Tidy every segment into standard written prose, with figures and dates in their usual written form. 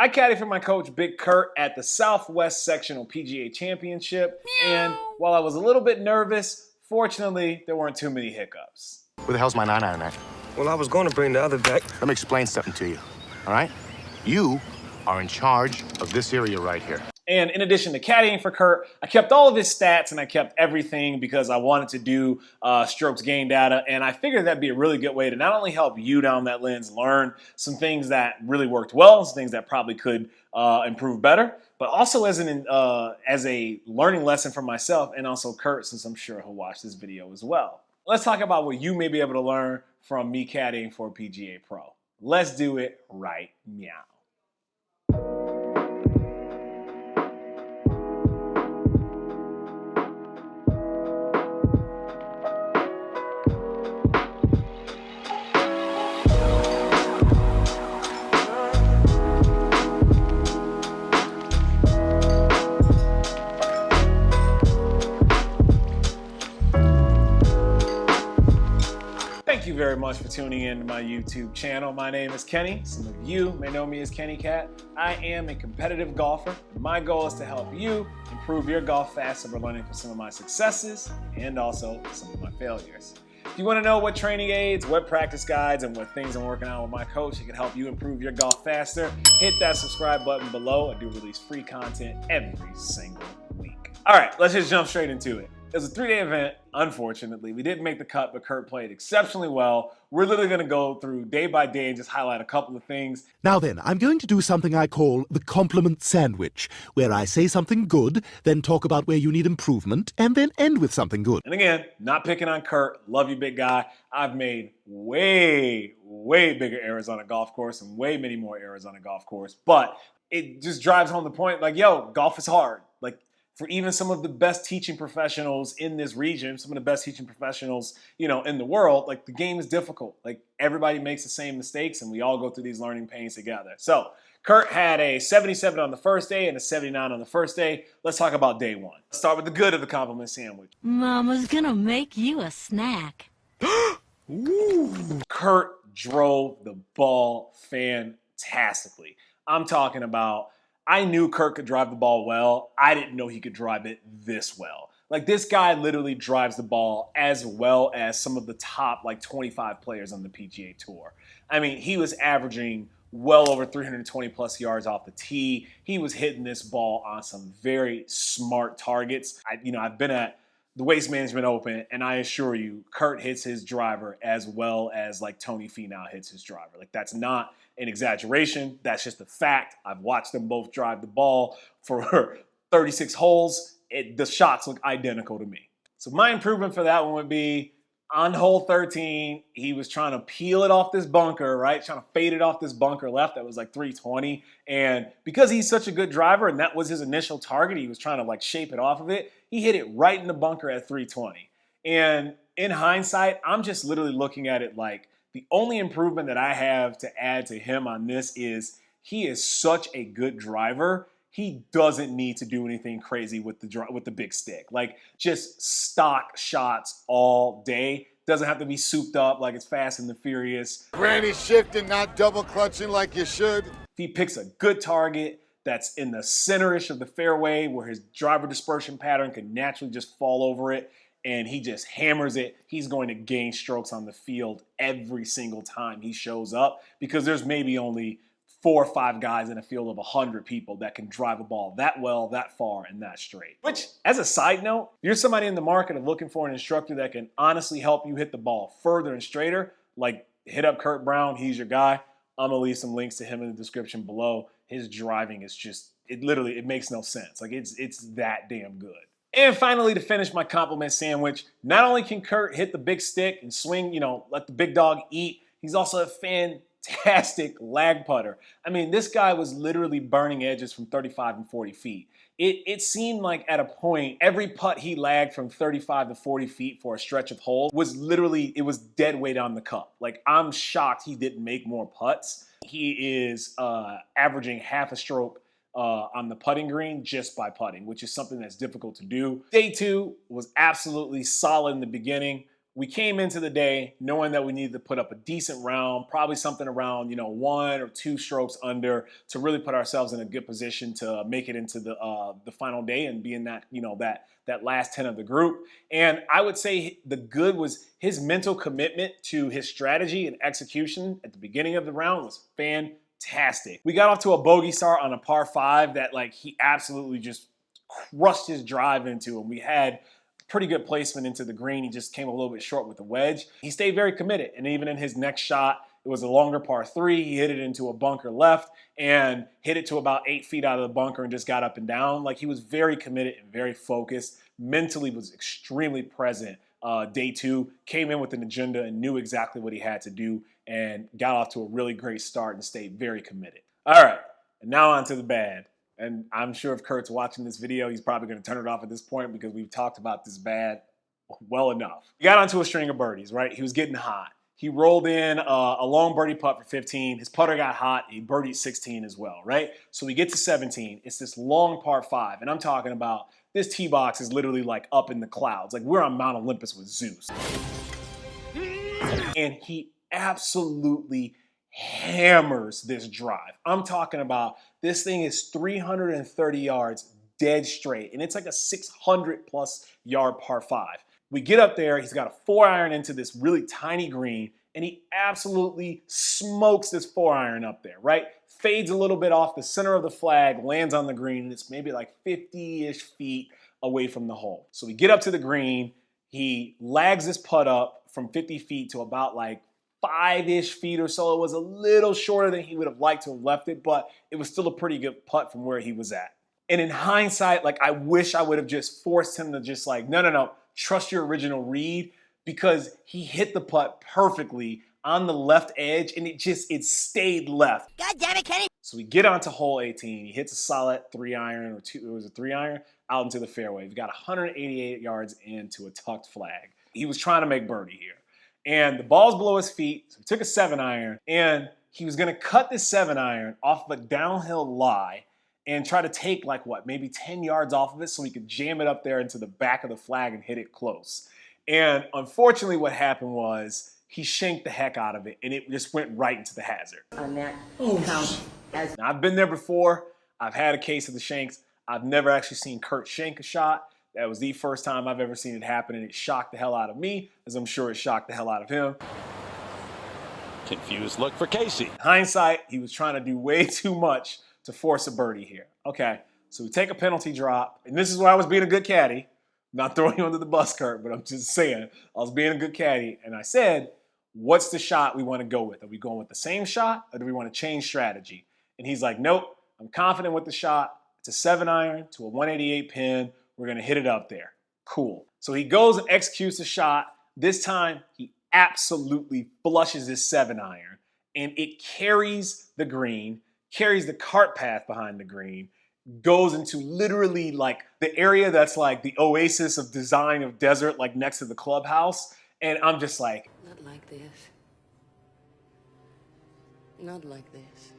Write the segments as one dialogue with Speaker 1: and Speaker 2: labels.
Speaker 1: I caddied for my coach, Big Kurt, at the Southwest Sectional PGA Championship, and while I was a little bit nervous, fortunately, there weren't too many hiccups.
Speaker 2: Where the hell's my 9-iron at?
Speaker 3: Well, I was going to bring the other back.
Speaker 2: Let me explain something to you, all right? You are in charge of this area right here.
Speaker 1: And in addition to caddying for Kurt, I kept all of his stats and I kept everything because I wanted to do strokes gain data. And I figured that'd be a really good way to not only help you down that lens learn some things that really worked well, some things that probably could improve better, but also as a learning lesson for myself and also Kurt, since I'm sure he'll watch this video as well. Let's talk about what you may be able to learn from me caddying for PGA Pro. Let's do it right now. Thank you very much for tuning in to my YouTube channel. My name is Kenny. Some of you may know me as Kenny Cat. I am a competitive golfer. My goal is to help you improve your golf faster by learning from some of my successes and also some of my failures. If you want to know what training aids, what practice guides, and what things I'm working on with my coach that can help you improve your golf faster, hit that subscribe button below. I do release free content every single week. All right, let's just jump straight into it. It was a 3-day event. Unfortunately, we didn't make the cut, but Kurt played exceptionally well. We're literally going to go through day by day and just highlight a couple of things.
Speaker 4: Now then, I'm going to do something I call the compliment sandwich, where I say something good, then talk about where you need improvement, and then end with something good.
Speaker 1: And again, not picking on Kurt. Love you, big guy. I've made way bigger errors on a golf course and way many more errors on a golf course. But it just drives home the point, like, yo, golf is hard. Like, for even some of the best teaching professionals in this region, some of the best teaching professionals, in the world, like, the game is difficult. Like, everybody makes the same mistakes and we all go through these learning pains together. So Kurt had a 77 on the first day and a 79 on the first day. Let's talk about day one. Let's start with the good of the compliment sandwich.
Speaker 5: Mama's gonna make you a snack.
Speaker 1: Ooh. Kurt drove the ball fantastically. I'm talking about, I knew Kurt could drive the ball well. I didn't know he could drive it this well. Like, this guy literally drives the ball as well as some of the top, 25 players on the PGA Tour. I mean, he was averaging well over 320 plus yards off the tee. He was hitting this ball on some very smart targets. I've been at the Waste Management Open, and I assure you, Kurt hits his driver as well as Tony Finau hits his driver. That's not an exaggeration. That's just a fact. I've watched them both drive the ball for 36 holes. The shots look identical to me. So my improvement for that one would be on hole 13, he was trying to peel it off this bunker, right? Trying to fade it off this bunker left that was 320. And because he's such a good driver and that was his initial target, he was trying to shape it off of it. He hit it right in the bunker at 320. And in hindsight, I'm just literally looking at it the only improvement that I have to add to him on this is he is such a good driver. He doesn't need to do anything crazy with the big stick. Just stock shots all day. Doesn't have to be souped up like it's Fast and the Furious.
Speaker 6: Granny shifting, not double clutching like you should.
Speaker 1: If he picks a good target that's in the center-ish of the fairway where his driver dispersion pattern can naturally just fall over it, and he just hammers it, he's going to gain strokes on the field every single time he shows up, because there's maybe only 4 or 5 guys in a field of 100 people that can drive a ball that well, that far, and that straight. Which, as a side note, if you're somebody in the market of looking for an instructor that can honestly help you hit the ball further and straighter, hit up Kurt Brown. He's your guy. I'm going to leave some links to him in the description below. His driving is just, it makes no sense. It's that damn good. And finally, to finish my compliment sandwich, not only can Kurt hit the big stick and swing, let the big dog eat, he's also a fantastic lag putter. I mean, this guy was literally burning edges from 35 and 40 feet. It seemed like at a point, every putt he lagged from 35 to 40 feet for a stretch of holes was literally, it was dead weight on the cup. I'm shocked he didn't make more putts. He is averaging half a stroke on the putting green just by putting, which is something that's difficult to do. Day 2 was absolutely solid in the beginning. we came into the day knowing that we needed to put up a decent round, probably something around, 1 or 2 strokes under to really put ourselves in a good position to make it into the final day and be in that, that last 10 of the group. And I would say the good was his mental commitment to his strategy and execution at the beginning of the round was fantastic. We got off to a bogey start on a par 5 that he absolutely just crushed his drive into, and we had pretty good placement into the green. He just came a little bit short with the wedge. He stayed very committed, and even in his next shot, it was a longer par 3. He hit it into a bunker left and hit it to about 8 feet out of the bunker and just got up and down. He was very committed and very focused. Mentally was extremely present. Day 2, came in with an agenda and knew exactly what he had to do and got off to a really great start and stayed very committed. All right, and now on to the bad. And I'm sure if Kurt's watching this video, he's probably going to turn it off at this point because we've talked about this bad well enough. He got onto a string of birdies, right? He was getting hot. He rolled in a long birdie putt for 15. His putter got hot. He birdied 16 as well, right? So we get to 17. It's this long par 5. And I'm talking about this tee box is literally up in the clouds. We're on Mount Olympus with Zeus. And he absolutely hammers this drive. I'm talking about this thing is 330 yards dead straight, and it's a 600+ yard par 5. We get up there, he's got a 4-iron into this really tiny green, and he absolutely smokes this 4-iron up there, right? Fades a little bit off the center of the flag, lands on the green, and it's maybe 50-ish feet away from the hole. So we get up to the green, he lags this putt up from 50 feet to about 5-ish feet or so. It was a little shorter than he would have liked to have left it, but it was still a pretty good putt from where he was at. And in hindsight, I wish I would have just forced him to just no, trust your original read, because he hit the putt perfectly on the left edge and it stayed left.
Speaker 7: God damn it, Kenny.
Speaker 1: So we get onto hole 18. He hits a solid 3-iron or 2, it was a 3-iron out into the fairway. We've got 188 yards into a tucked flag. He was trying to make birdie here. And the ball's below his feet, so he took a 7-iron, and he was going to cut this 7-iron off of a downhill lie and try to take maybe 10 yards off of it so he could jam it up there into the back of the flag and hit it close. And unfortunately what happened was he shanked the heck out of it, and it just went right into the hazard.
Speaker 7: On that count as
Speaker 1: Now, I've been there before. I've had a case of the shanks. I've never actually seen Kurt shank a shot. That was the first time I've ever seen it happen, and it shocked the hell out of me, as I'm sure it shocked the hell out of him.
Speaker 8: Confused look for Casey.
Speaker 1: In hindsight, he was trying to do way too much to force a birdie here. Okay, so we take a penalty drop, and this is where I was being a good caddy. I'm not throwing you under the bus, Kurt, but I'm just saying, I was being a good caddy, and I said, what's the shot we want to go with? Are we going with the same shot, or do we want to change strategy? And he's like, nope, I'm confident with the shot. It's a 7-iron to a 188 pin. We're going to hit it up there. Cool. So he goes and executes the shot. This time, he absolutely flushes his 7-iron, and it carries the green, carries the cart path behind the green, goes into literally the area that's the oasis of design of desert, next to the clubhouse. And I'm just
Speaker 7: not like this. Not like this.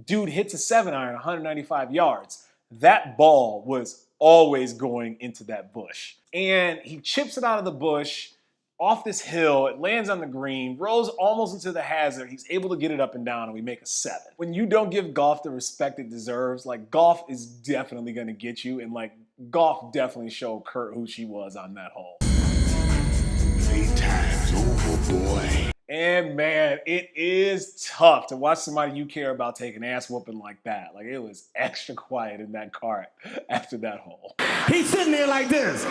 Speaker 1: Dude hits a 7-iron, 195 yards. That ball was always going into that bush. And he chips it out of the bush, off this hill, it lands on the green, rolls almost into the hazard. He's able to get it up and down, and we make a 7. When you don't give golf the respect it deserves, golf is definitely going to get you, and golf definitely showed Kurt who she was on that hole.
Speaker 4: Playtime's over, boy.
Speaker 1: And man, it is tough to watch somebody you care about take an ass whooping like that. It was extra quiet in that cart after that hole.
Speaker 9: He's sitting there like this.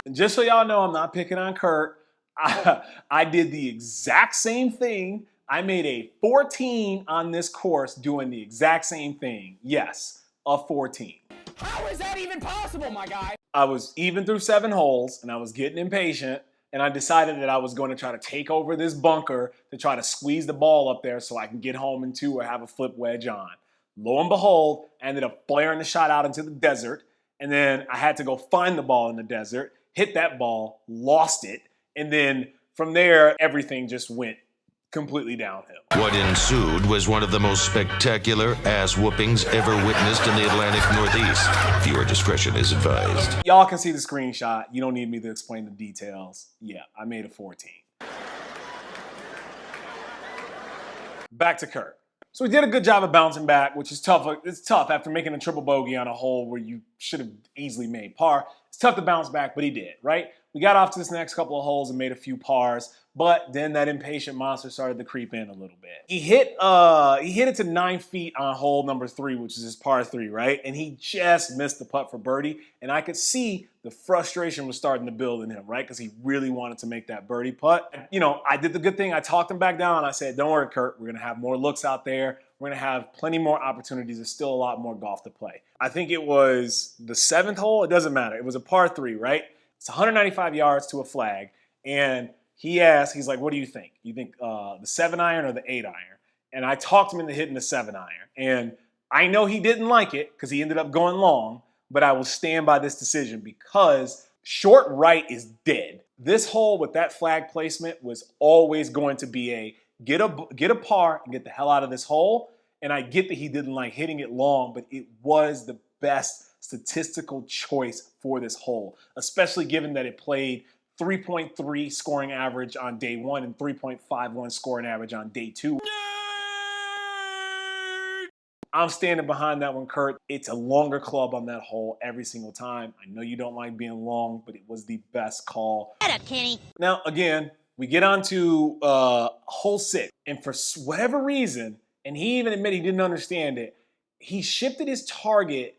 Speaker 1: And just so y'all know, I'm not picking on Kurt. I did the exact same thing. I made a 14 on this course doing the exact same thing. Yes, a 14.
Speaker 9: How is that even possible, my guy?
Speaker 1: I was even through 7 holes, and I was getting impatient. And I decided that I was going to try to take over this bunker to try to squeeze the ball up there so I can get home in 2 or have a flip wedge on. Lo and behold, I ended up flaring the shot out into the desert. And then I had to go find the ball in the desert, hit that ball, lost it. And then from there, everything just went completely downhill.
Speaker 8: What ensued was one of the most spectacular ass whoopings ever witnessed in the Atlantic Northeast. Viewer discretion is advised.
Speaker 1: Y'all can see the screenshot. You don't need me to explain the details. Yeah, I made a 14. Back to Kurt. So he did a good job of bouncing back, which is tough. It's tough after making a triple bogey on a hole where you should have easily made par. It's tough to bounce back, but he did, right? We got off to this next couple of holes and made a few pars, but then that impatient monster started to creep in a little bit. He hit it to 9 feet on hole number 3, which is his par 3, right? And he just missed the putt for birdie, and I could see the frustration was starting to build in him, right? Because he really wanted to make that birdie putt. You know, I did the good thing. I talked him back down. I said, don't worry, Kurt. We're going to have more looks out there. We're going to have plenty more opportunities. There's still a lot more golf to play. I think it was the 7th hole. It doesn't matter. It was a par 3, right? It's 195 yards to a flag. And he asked, he's like, what do you think? You think the 7-iron or the 8-iron? And I talked him into hitting the 7-iron. And I know he didn't like it because he ended up going long, but I will stand by this decision because short right is dead. This hole with that flag placement was always going to be a get a par and get the hell out of this hole. And I get that he didn't like hitting it long, but it was the best statistical choice for this hole, especially given that it played 3.3 scoring average on day 1 and 3.51 scoring average on day 2. I'm standing behind that one, Kurt. It's a longer club on that hole every single time. I know you don't like being long, but it was the best call.
Speaker 5: Shut up, Kenny.
Speaker 1: Now, again, we get on to hole 6, and for whatever reason, and he even admitted he didn't understand it, he shifted his target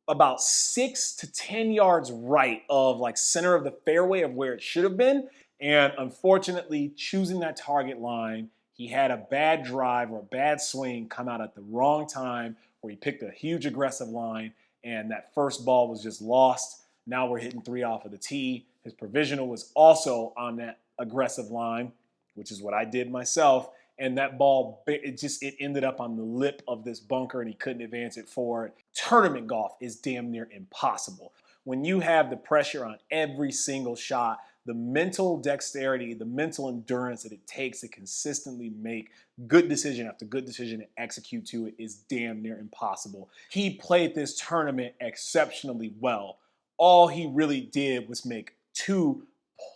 Speaker 1: about 6 to 10 yards right of like center of the fairway of where it should have been. And unfortunately, choosing that target line, he had a bad drive or a bad swing come out at the wrong time where he picked a huge aggressive line and that first ball was just lost. Now we're hitting 3 off of the tee. His provisional was also on that aggressive line, which is what I did myself. And that ball, it ended up on the lip of this bunker and he couldn't advance it forward. Tournament golf is damn near impossible. When you have the pressure on every single shot, the mental dexterity, the mental endurance that it takes to consistently make good decision after good decision and execute to it is damn near impossible. He played this tournament exceptionally well. All he really did was make 2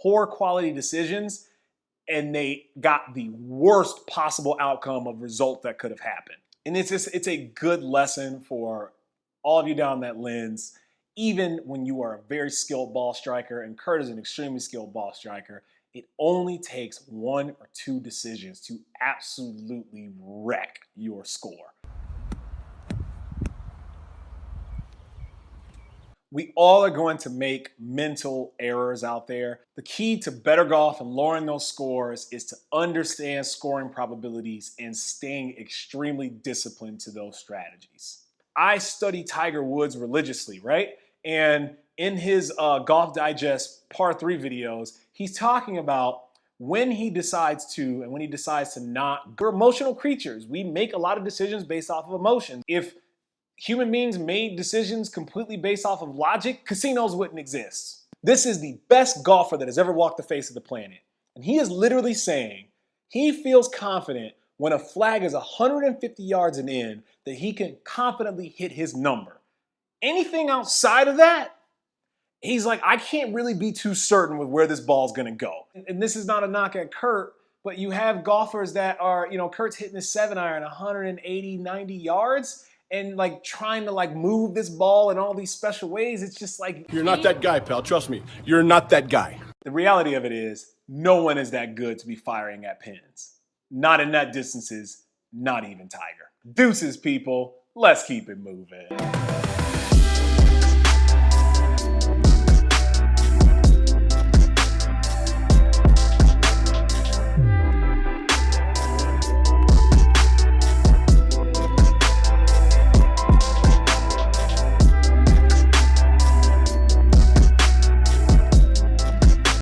Speaker 1: poor quality decisions, and they got the worst possible outcome of result that could have happened. And it's a good lesson for all of you down that lens. Even when you are a very skilled ball striker, and Kurt is an extremely skilled ball striker, it only takes 1 or 2 decisions to absolutely wreck your score. We all are going to make mental errors out there. The key to better golf and lowering those scores is to understand scoring probabilities and staying extremely disciplined to those strategies. I study Tiger Woods religiously, right? And in his Golf Digest Par 3 videos, he's talking about when he decides to and when he decides to not. We're emotional creatures. We make a lot of decisions based off of emotion. If human beings made decisions completely based off of logic, casinos wouldn't exist. This is the best golfer that has ever walked the face of the planet. And he is literally saying he feels confident when a flag is 150 yards and in that he can confidently hit his number. Anything outside of that, he's like, I can't really be too certain with where this ball's gonna go. And this is not a knock at Kurt, but you have golfers that are, Kurt's hitting his 7-iron 180, 90 yards, and like trying to like move this ball in all these special ways. It's just like,
Speaker 9: You're not that guy, pal. Trust me. You're not that guy.
Speaker 1: the reality of it is no one is that good to be firing at pins. Not in that distances, not even Tiger. Deuces, people. Let's keep it moving.